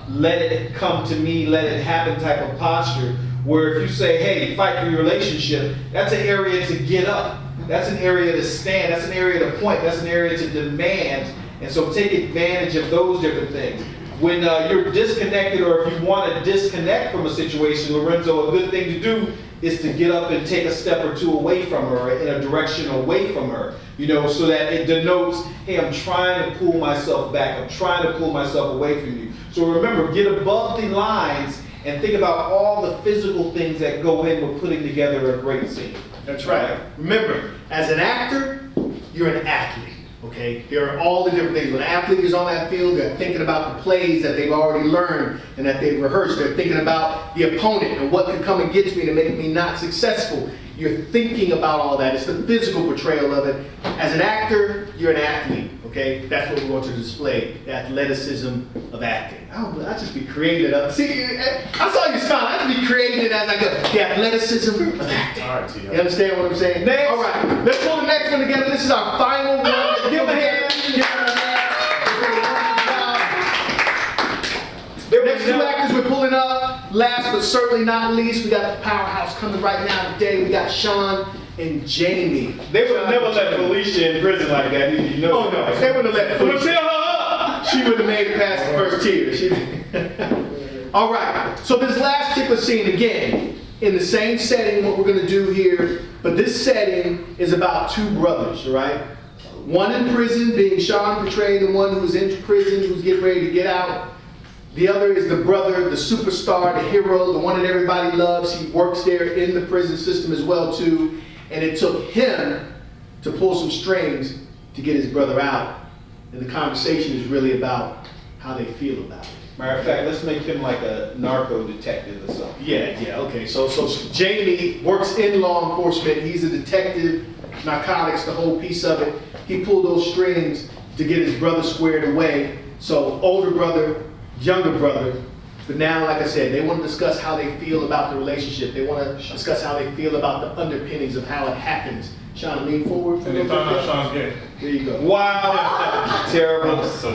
let it come to me, let it happen type of posture, where if you say, hey, fight for your relationship, that's an area to get up. That's an area to stand. That's an area to point. That's an area to demand. And so take advantage of those different things. When you're disconnected, or if you want to disconnect from a situation, Lorenzo, a good thing to do is to get up and take a step or two away from her, in a direction away from her, you know, so that it denotes, hey, I'm trying to pull myself back. I'm trying to pull myself away from you. So remember, get above the lines and think about all the physical things that go in with putting together a great scene. That's right. Remember, as an actor, you're an athlete. Okay, there are all the different things. When an athlete is on that field, they're thinking about the plays that they've already learned and that they've rehearsed. They're thinking about the opponent and what could come against me to make me not successful. You're thinking about all that. It's the physical portrayal of it. As an actor, you're an athlete. Okay, that's what we want to display, the athleticism of acting. I just be creating it up. See, I saw you smile. I just be creating it as I go. The athleticism of acting. All right, T. You understand what I'm saying? Next. All right, let's pull the next one together. This is our final one. Give him a hand. Next two actors we're pulling up. Last but certainly not least, we got the powerhouse coming right now today. We got Shawn and Jaime. They would have never let Felicia in prison like that. You know. Oh no, they would have let Felicia. She would have made it past the first tier. All right. So this last particular scene, again, in the same setting, what we're going to do here, but this setting is about two brothers, all right? One in prison, being Shawn portraying the one who's in prison, who's getting ready to get out. The other is the brother, the superstar, the hero, the one that everybody loves. He works there in the prison system as well too. And it took him to pull some strings to get his brother out. And the conversation is really about how they feel about it. Matter of fact, let's make him like a narco detective or something. Yeah, okay. So Jaime works in law enforcement. He's a detective, narcotics, the whole piece of it. He pulled those strings to get his brother squared away. So older brother, younger brother. But now, like I said, they want to discuss how they feel about the relationship. They want to discuss how they feel about the underpinnings of how it happens. Shawn, lean forward. And they found out Shawn's gay. There you go. Wow. Terrible. So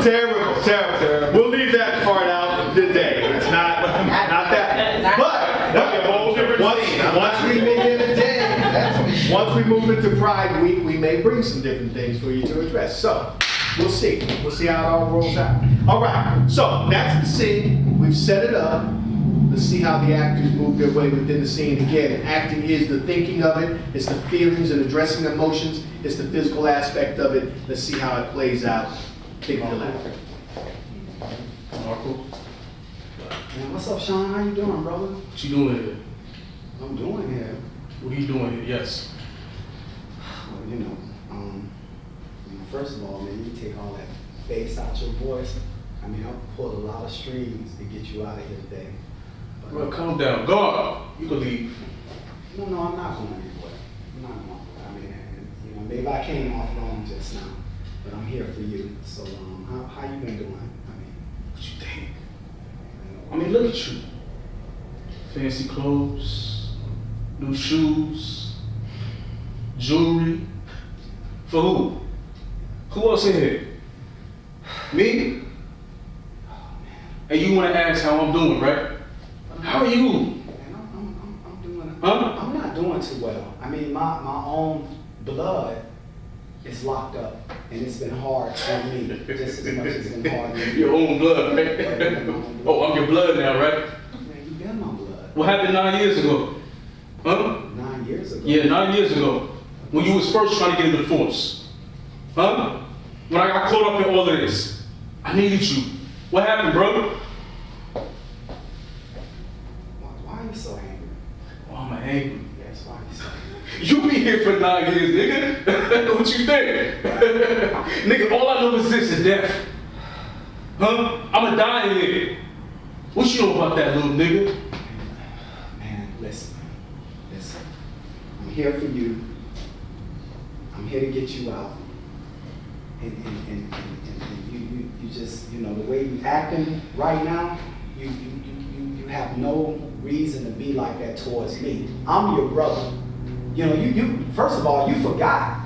terrible. We'll leave that part out today. It's not that. But that'd be a whole different once we move into Pride Week, we may bring some different things for you to address. So we'll see. We'll see how it all rolls out. All right. So that's the scene. We've set it up. Let's see how the actors move their way within the scene. Again, acting is the thinking of it. It's the feelings and addressing emotions. It's the physical aspect of it. Let's see how it plays out. Take the lap. Marco. Man, what's up, Shawn? How you doing, brother? What you doing here? I'm doing here. What are you doing here? Yes. Well, first of all, man, you take all that bass out your voice. I mean, I pulled a lot of strings to get you out of here today. But, Well, calm down. God, you can leave. No, I'm not going anywhere. I'm not going. I mean, maybe I came off wrong just now, but I'm here for you. So, how you been doing? I mean, What you think? I mean, look at you. Fancy clothes, new shoes, jewelry. For who? Who else in here? Me? And you want to ask how I'm doing, right? How are you? Man, I'm doing. Huh? I'm not doing too well. I mean, my own blood is locked up, and it's been hard on me just as much as it's been hard on you. Your own blood, right? Oh, I'm your blood now, right? Man, you been my blood. What happened 9 years ago? Huh? 9 years years ago. Yeah, 9 years ago. When you was first trying to get into the force. Huh? When I got caught up in all of this. I needed you. What happened, bro? Why are you so angry? Why am I angry? Yes, why are you so angry? You be here for 9 years, nigga. What you think? Nigga, all I know is this is death. Huh? I'ma die in here. What you know about that, little nigga? Man, listen. I'm here for you. I'm here to get you out. And you just, you know, the way you acting right now, you have no reason to be like that towards me. I'm your brother. You know, you first of all, you forgot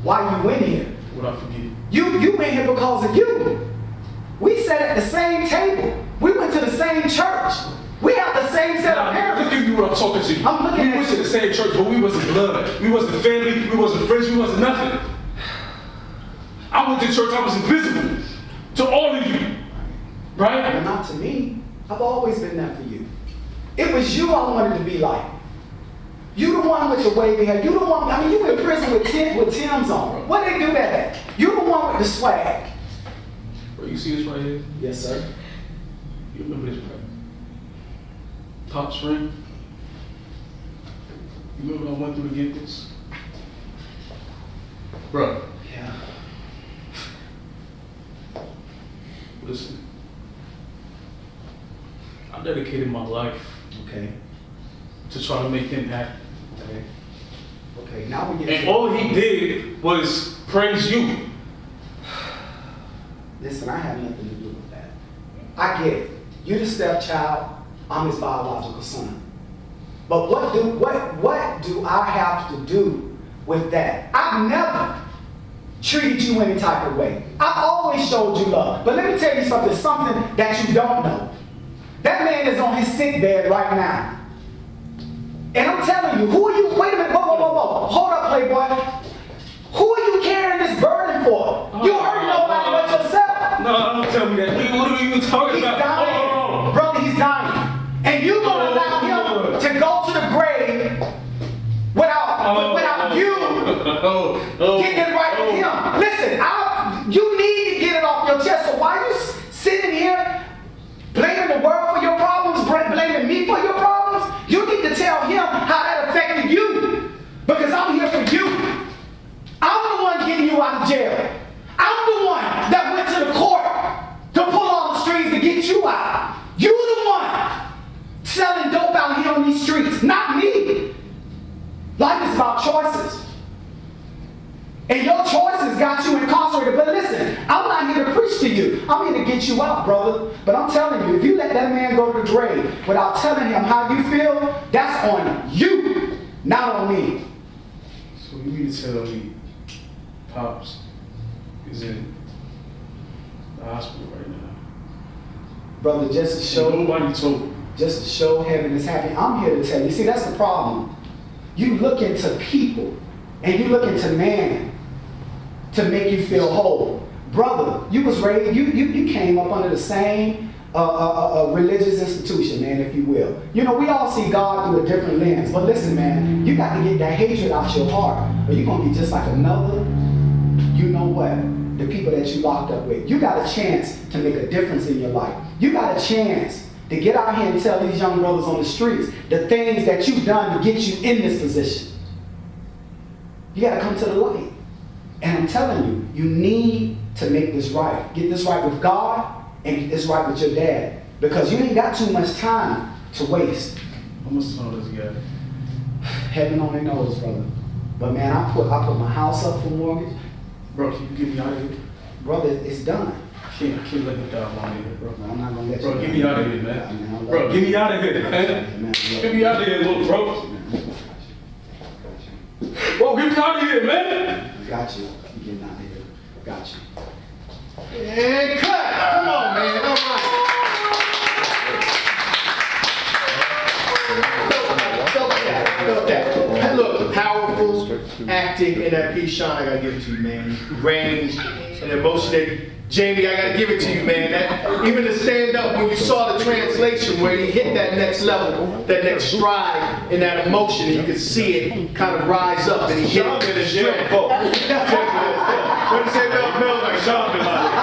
why you went here. What I forget? You went here because of you. We sat at the same table. We went to the same church. We have the same set of parents. Look at you when I'm talking to you. I'm looking we at went you. to the same church, but we wasn't blood. We wasn't family. We wasn't friends. We wasn't nothing. I went to church. I was invisible to all of you. Right? But not to me. I've always been there for you. It was you I wanted to be like. You the one with the wavy hair. You the one, I mean, you in prison with Tim's on. What they do that at? You the one with the swag. Bro, you see this right here? Yes, sir. You remember this, right? Top string. You remember I went through to get this? Bro. Yeah. Listen. I dedicated my life. Okay. To try to make him happy. Okay. Okay, now we get And all he did was praise you. Listen, I have nothing to do with that. I get it. You're the stepchild. I'm his biological son. But what do I have to do with that? I've never treated you any type of way. I've always showed you love. But let me tell you something that you don't know. That man is on his sick bed right now. And I'm telling you, who are you, wait a minute, whoa. Hold up, Playboy. Who are you carrying this burden for? You hurt nobody but yourself. No, don't tell me that. What are you even talking about? He's dying. Brother, he's dying. And you're going to allow him to go to the grave without you getting it right with him. Listen, you need to get it off your chest. So why are you sitting here blaming the world for your problems, blaming me for your problems? You need to tell him how that affected you. Because I'm here for you. I'm the one getting you out of jail. I'm the one that went to the court to pull all the strings to get you out. You're the one selling dope out here on these streets, not me. Life is about choices. And your choices got you incarcerated. But listen, I'm not here to preach to you. I'm here to get you out, brother. But I'm telling you, if you let that man go to the grave without telling him how you feel, that's on you, not on me. So you mean to tell me Pops is in the hospital right now? Brother, just to show nobody told. Just to show heaven is happy. I'm here to tell you. See, that's the problem. You look into people and you look into man to make you feel whole. Brother, you was raised, you came up under the same religious institution, man, if you will. You know, we all see God through a different lens. But listen, man, you got to get that hatred out your heart, or you're going to be just like another, you know what, the people that you locked up with. You got a chance to make a difference in your life. You got a chance to get out here and tell these young brothers on the streets the things that you've done to get you in this position. You got to come to the light. And I'm telling you, you need to make this right. Get this right with God and get this right with your dad. Because you ain't got too much time to waste. How much time does he got? Heaven only knows, brother. But man, I put my house up for mortgage. Bro, can you get me out of here? Brother, it's done. I can't let him die long here, bro. I'm not gonna let you. Bro, get me out of here, man. Bro, get me out of here, man. Get me out of here, little bro. Bro, get me out of here, man. Got you. You getting out of here. Got you. And cut! Come on, man. All right. Felt that. Look, powerful acting in that piece, Shawn. I gotta give it to you, man. Range an emotion that, Jaime, I gotta give it to you, man. That, even the stand up, when you saw the translation where he hit that next level, that next stride in that emotion, and you could see it kind of rise up, and he hit it with a strength. What did you say, Mel? Like Shawn been like,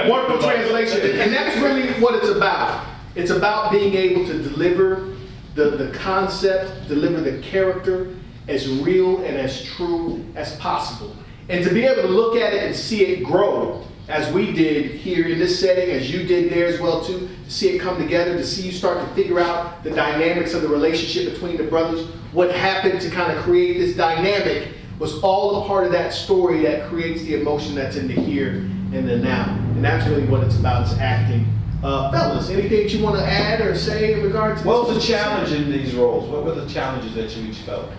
wonderful translation, and that's really what it's about. It's about being able to deliver the concept, deliver the character as real and as true as possible. And to be able to look at it and see it grow, as we did here in this setting, as you did there as well too, to see it come together, to see you start to figure out the dynamics of the relationship between the brothers, what happened to kind of create this dynamic was all a part of that story that creates the emotion that's in the here and the now. And that's really what it's about, is acting. Fellas, anything that you want to add or say in regard to What was the challenge in these roles? What were the challenges that you each felt?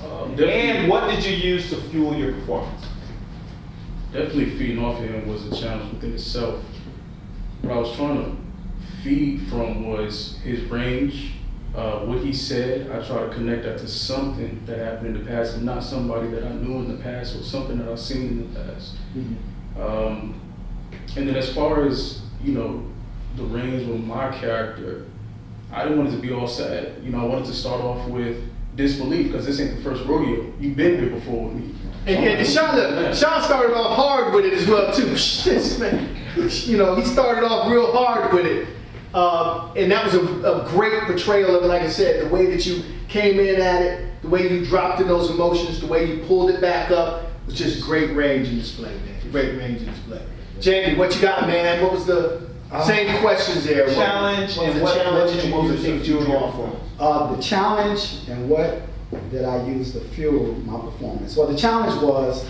And what did you use to fuel your performance? Definitely feeding off of him was a challenge within itself. What I was trying to feed from was his range, what he said. I try to connect that to something that happened in the past, and not somebody that I knew in the past or something that I've seen in the past. And then as far as, you know, the range with my character, I didn't want it to be all sad. You know, I wanted to start off with disbelief, because this ain't the first rodeo. You've been here before with me. And Shawn started off hard with it as well too. Man, you know, he started off real hard with it, and that was a great portrayal of it. Like I said, the way that you came in at it, the way you dropped in those emotions, the way you pulled it back up, was just great range in display, man. Great range in display. Jaime, what you got, man? What was the same questions there? Challenge what was and the challenge and what was the things you drew off from? The challenge and what did I use to fuel my performance? Well, the challenge was,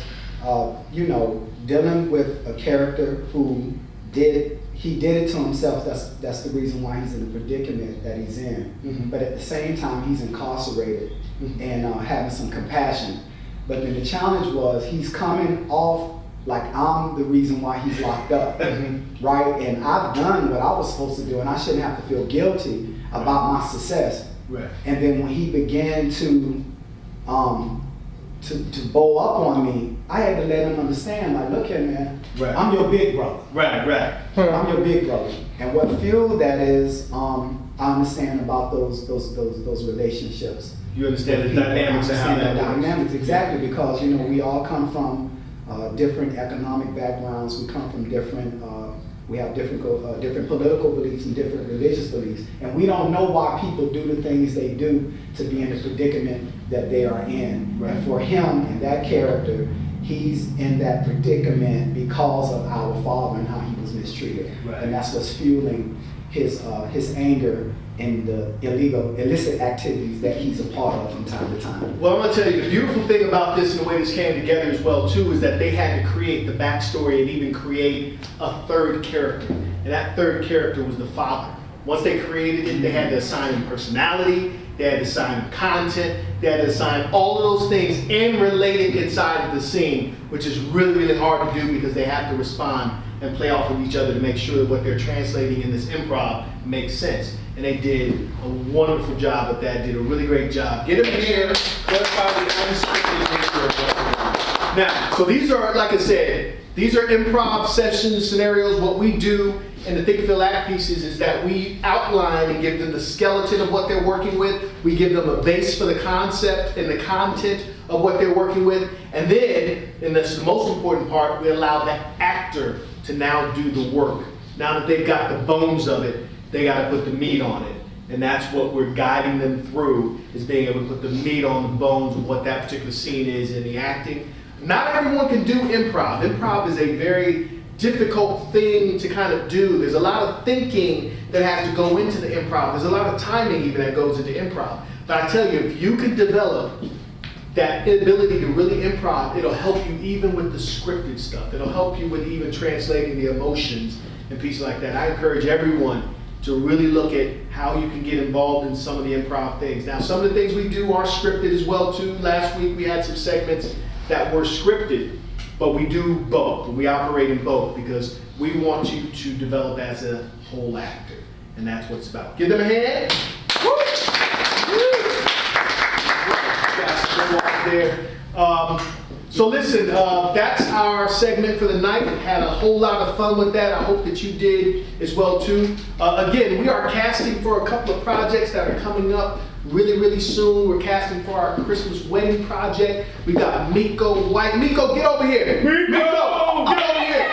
you know, dealing with a character who did it to himself. That's the reason why he's in the predicament that he's in. But at the same time, he's incarcerated and having some compassion. But then the challenge was he's coming off like I'm the reason why he's locked up, right? And I've done what I was supposed to do, and I shouldn't have to feel guilty about my success. Right. And then when he began to bow up on me, I had to let him understand, like, look here, man, I'm your big brother. Right. I'm your big brother. And what fueled that is, I understand about those relationships. You understand the dynamics and how that works. Dynamics, exactly, because you know we all come from different economic backgrounds. We come from different. We have different political beliefs and different religious beliefs, and we don't know why people do the things they do to be in the predicament that they are in. Right. And for him and that character, he's in that predicament because of our father and how he was mistreated, and that's what's fueling his anger and the illicit activities that he's a part of from time to time. Well, I'm going to tell you, the beautiful thing about this and the way this came together as well, too, is that they had to create the backstory and even create a third character. And that third character was the father. Once they created it, they had to assign him personality, they had to assign him content, they had to assign all of those things and relate it inside of the scene, which is really, really hard to do because they have to respond and play off of each other to make sure that what they're translating in this improv makes sense. And they did a wonderful job at that, did a really great job. Get them here, clarify the unscripted nature of what we're doing. Now, so these are, like I said, these are improv sessions, scenarios. What we do in the Think, Feel, Act pieces is that we outline and give them the skeleton of what they're working with. We give them a base for the concept and the content of what they're working with. And then, and that's the most important part, we allow the actor to now do the work. Now that they've got the bones of it, they got to put the meat on it. And that's what we're guiding them through, is being able to put the meat on the bones of what that particular scene is in the acting. Not everyone can do improv. Improv is a very difficult thing to kind of do. There's a lot of thinking that has to go into the improv. There's a lot of timing even that goes into improv. But I tell you, if you can develop that ability to really improv, it'll help you even with the scripted stuff. It'll help you with even translating the emotions and pieces like that. I encourage everyone to really look at how you can get involved in some of the improv things. Now, some of the things we do are scripted as well too. Last week we had some segments that were scripted, but we do both. We operate in both because we want you to develop as a whole actor, and that's what it's about. Give them a hand. Woo! Woo! out there. So listen, that's our segment for the night. Had a whole lot of fun with that. I hope that you did as well too. Again, we are casting for a couple of projects that are coming up really soon. We're casting for our Christmas wedding project. We got Mico White. Mico, get over here. Mico, get over here.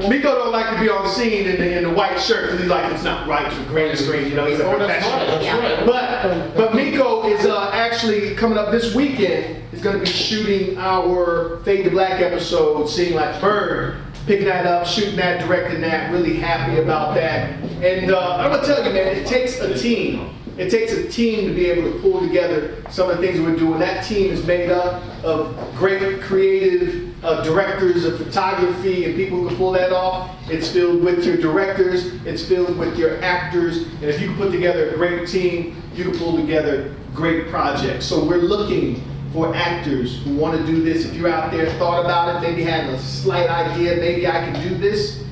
Mico don't like to be on scene in the white shirt because he's like, it's not right for green screen, you know, he's a professional. That's right. But Mico is actually coming up this weekend, is going to be shooting our Fade to Black episode, Seeing Like a Bird, picking that up, shooting that, directing that, really happy about that. And I'm going to tell you, man, it takes a team. It takes a team to be able to pull together some of the things we're doing. That team is made up of great creative directors of photography and people who can pull that off. It's filled with your directors, it's filled with your actors, and if you can put together a great team, you can pull together great projects. So we're looking for actors who want to do this. If you're out there, thought about it, maybe had a slight idea, maybe I can do this,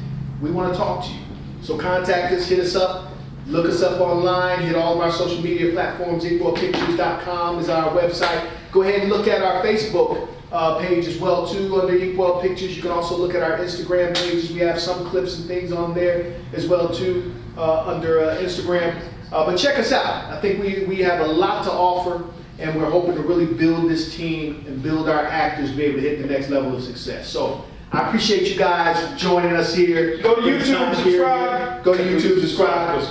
we want to talk to you. So contact us, hit us up. Look us up online, hit all of our social media platforms. InkwellPictures.com is our website. Go ahead and look at our Facebook page as well too under Inkwell Pictures. You can also look at our Instagram pages. We have some clips and things on there as well too under Instagram. But check us out. I think we have a lot to offer, and we're hoping to really build this team and build our actors to be able to hit the next level of success. So I appreciate you guys joining us here. Go to YouTube, subscribe. Go to YouTube, subscribe.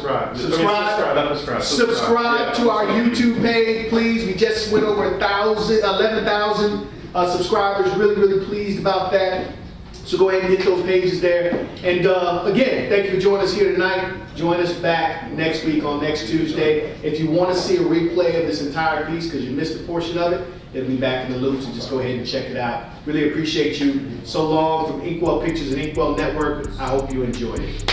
Subscribe to our YouTube page, please. We just went over 11,000 subscribers. Really pleased about that. So go ahead and hit those pages there. And again, thank you for joining us here tonight. Join us back next week on next Tuesday. If you want to see a replay of this entire piece because you missed a portion of it, it'll be back in the loop, so just go ahead and check it out. Really appreciate you. So long from Inkwell Pictures and Inkwell Network. I hope you enjoyed it.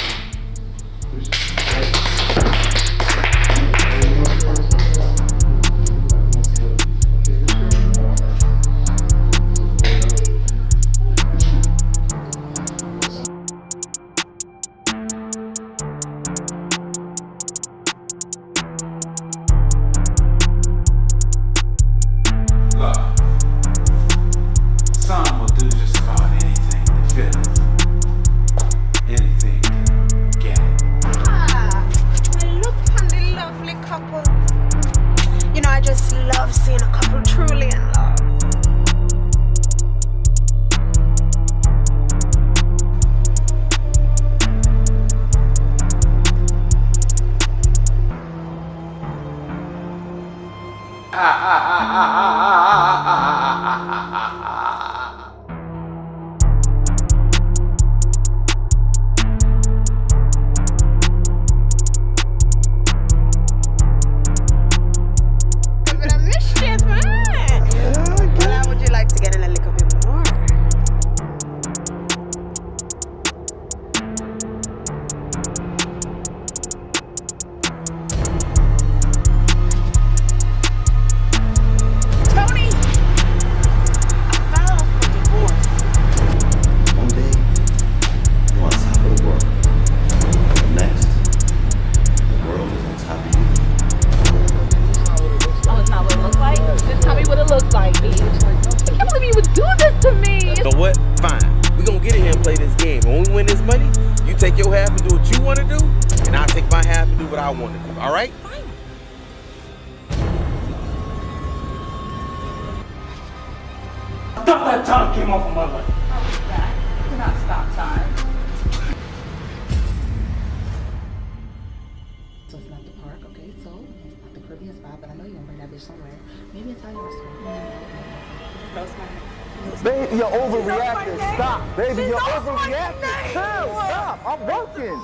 Baby, you're overreacting. Stop. Baby, you're overreacting. Chill. Stop. I'm working.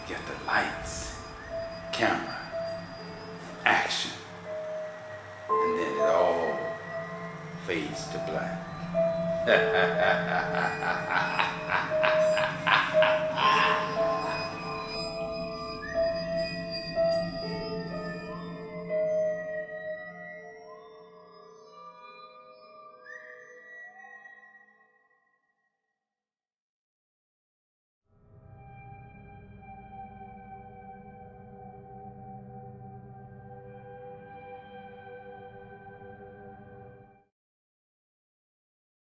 Get the lights, camera, action, and then it all fades to black.